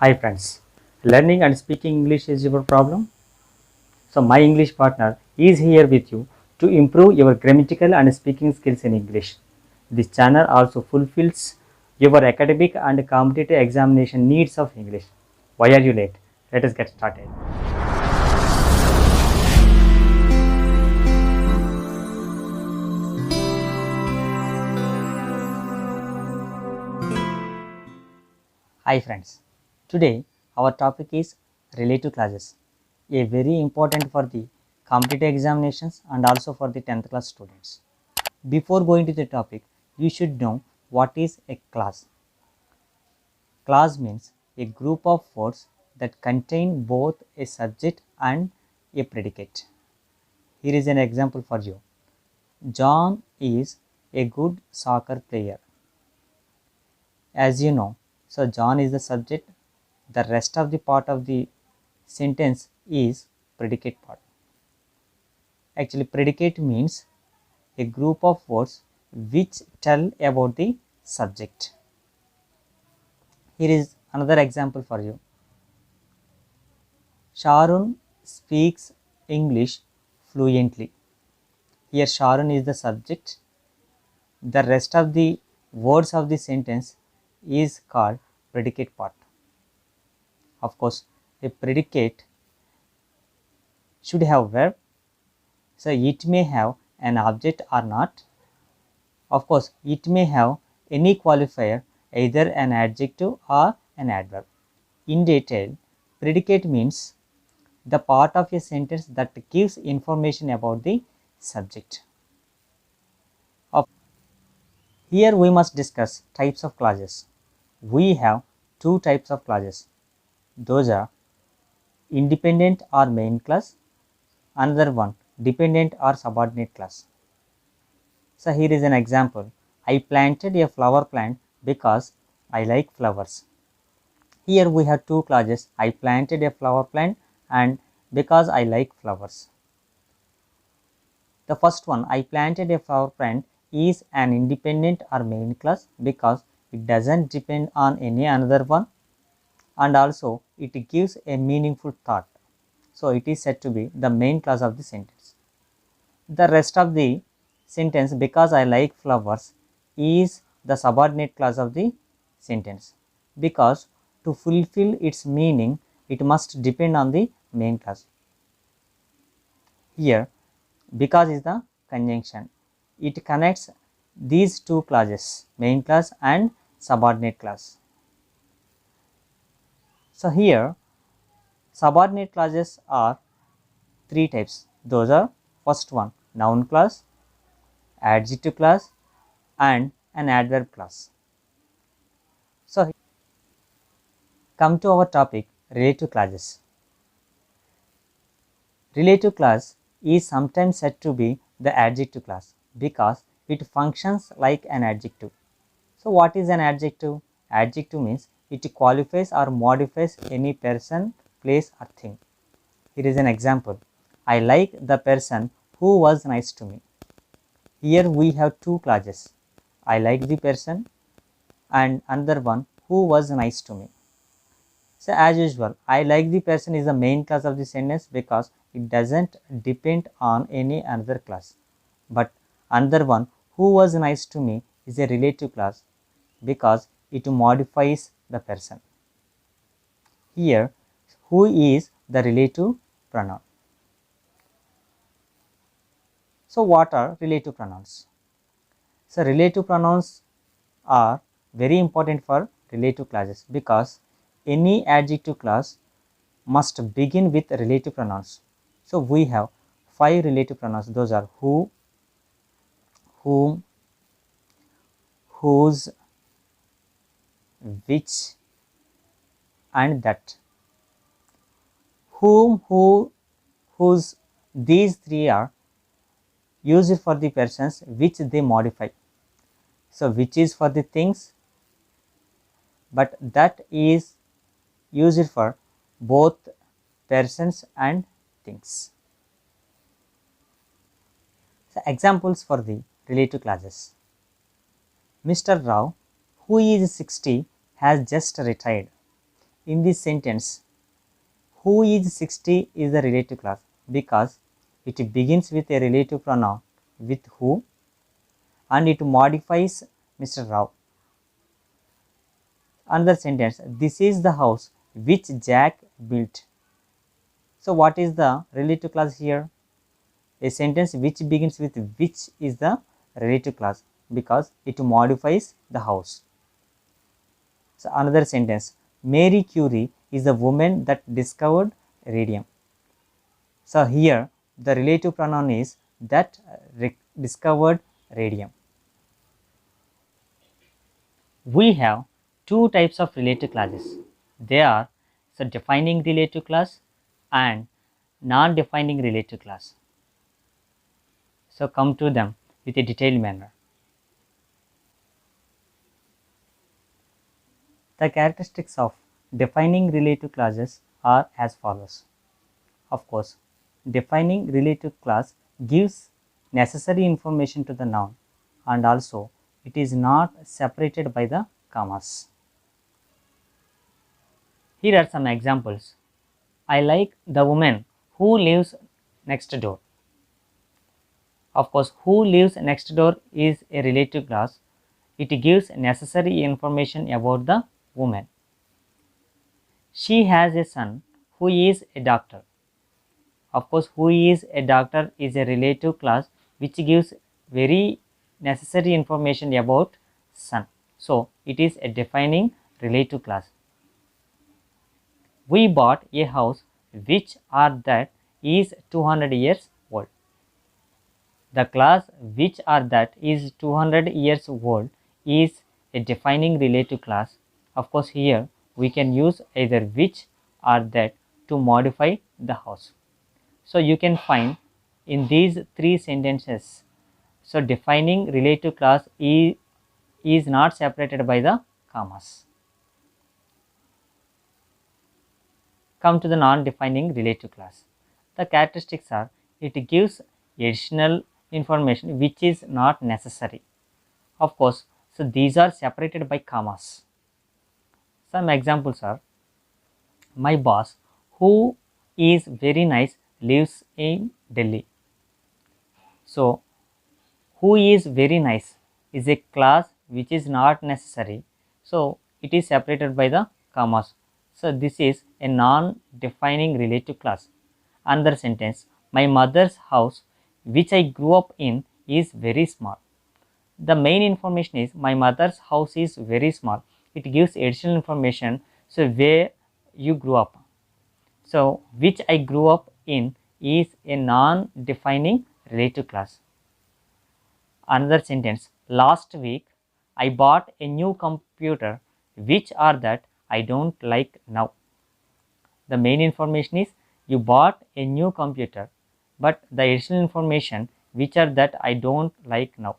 Hi friends, learning and speaking English is your problem? So my English partner is here with you to improve your grammatical and speaking skills in English. This channel also fulfills your academic and competitive examination needs of English. Why are you late? Let us get started. Hi friends, today our topic is relative clauses, a very important for the competitive examinations and also for the 10th class students. Before going to the topic, you should know what is a clause. Clause means a group of words that contain both a subject and a predicate. Here is an example for you. John is a good soccer player. As you know, so John is the subject, the rest of the part of the sentence is predicate part. Actually, predicate means a group of words which tell about the subject. Here is another example for you. Sharon speaks English fluently. Here Sharon is the subject. The rest of the words of the sentence is called predicate part. Of course, a predicate should have verb, so it may have an object or not. Of course, it may have any qualifier, either an adjective or an adverb. In detail, predicate means the part of a sentence that gives information about the subject. Here we must discuss types of clauses. We have two types of clauses. Those are independent or main clause, another one dependent or subordinate clause. So here is an example. I planted a flower plant because I like flowers. Here we have two clauses. I planted a flower plant and because I like flowers. The first one, I planted a flower plant, is an independent or main clause because it doesn't depend on any another one, and also it gives a meaningful thought. So it is said to be the main clause of the sentence. The rest of the sentence, because I like flowers, is the subordinate clause of the sentence, because to fulfill its meaning it must depend on the main clause. Here because is the conjunction, it connects these two clauses, main clause and subordinate clause. So here subordinate clauses are three types. Those are, first one, noun clause, adjective clause and an adverb clause. So come to our topic, relative clauses. Relative clause is sometimes said to be the adjective clause because it functions like an adjective. So what is an adjective? Adjective means it qualifies or modifies any person, place or thing. Here is an example. I like the person who was nice to me. Here we have two clauses. I like the person and another one, who was nice to me. So as usual, I like the person is the main clause of the sentence because it doesn't depend on any another clause. But another one, who was nice to me, is a relative clause because it modifies the person. Here, who is the relative pronoun. So what are relative pronouns? So relative pronouns are very important for relative clauses because any adjective clause must begin with relative pronouns. So we have 5 relative pronouns. Those are who, whom, whose, which and that. Whom, who, whose, these three are used for the persons which they modify. So which is for the things, but that is used for both persons and things. So examples for the relative clauses. Mr. Rao, who is 60, has just retired. in this sentence, who is 60 is the relative clause because it begins with a relative pronoun with who and it modifies Mr. Rao. Another sentence, this is the house which Jack built. So what is the relative clause here? A sentence which begins with which is the relative clause because it modifies the house. So another sentence, Mary Curie is the woman that discovered radium. So here the relative pronoun is that discovered radium. We have two types of relative clauses. They are defining relative clause and non-defining relative clause. So come to them with a detailed manner. The characteristics of defining relative clauses are as follows. Of course, defining relative clause gives necessary information to the noun and also it is not separated by the commas. Here are some examples. I like the woman who lives next door. Of course, who lives next door is a relative clause. It gives necessary information about the woman. She has a son who is a doctor. Of course, who is a doctor is a relative clause which gives very necessary information about son. So, it is a defining relative clause. We bought a house which or that is 200 years old. The clause which or that is 200 years old is a defining relative clause. Of course, here we can use either which or that to modify the house. So, you can find in these three sentences, so defining relative clause is not separated by the commas. Come to the non-defining relative clause. The characteristics are, it gives additional information which is not necessary. Of course, so these are separated by commas. Some examples are, my boss who is very nice lives in Delhi. So, who is very nice is a clause which is not necessary. So, it is separated by the commas. So, this is a non-defining relative clause. Another sentence, my mother's house which I grew up in is very small. The main information is my mother's house is very small. It gives additional information, so where you grew up. So, which I grew up in is a non-defining relative clause. Another sentence, last week I bought a new computer which or that I don't like now. The main information is you bought a new computer, but the additional information which are that I don't like now.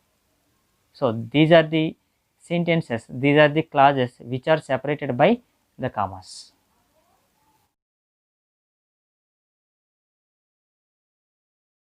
So, these are the sentences, these are the clauses which are separated by the commas.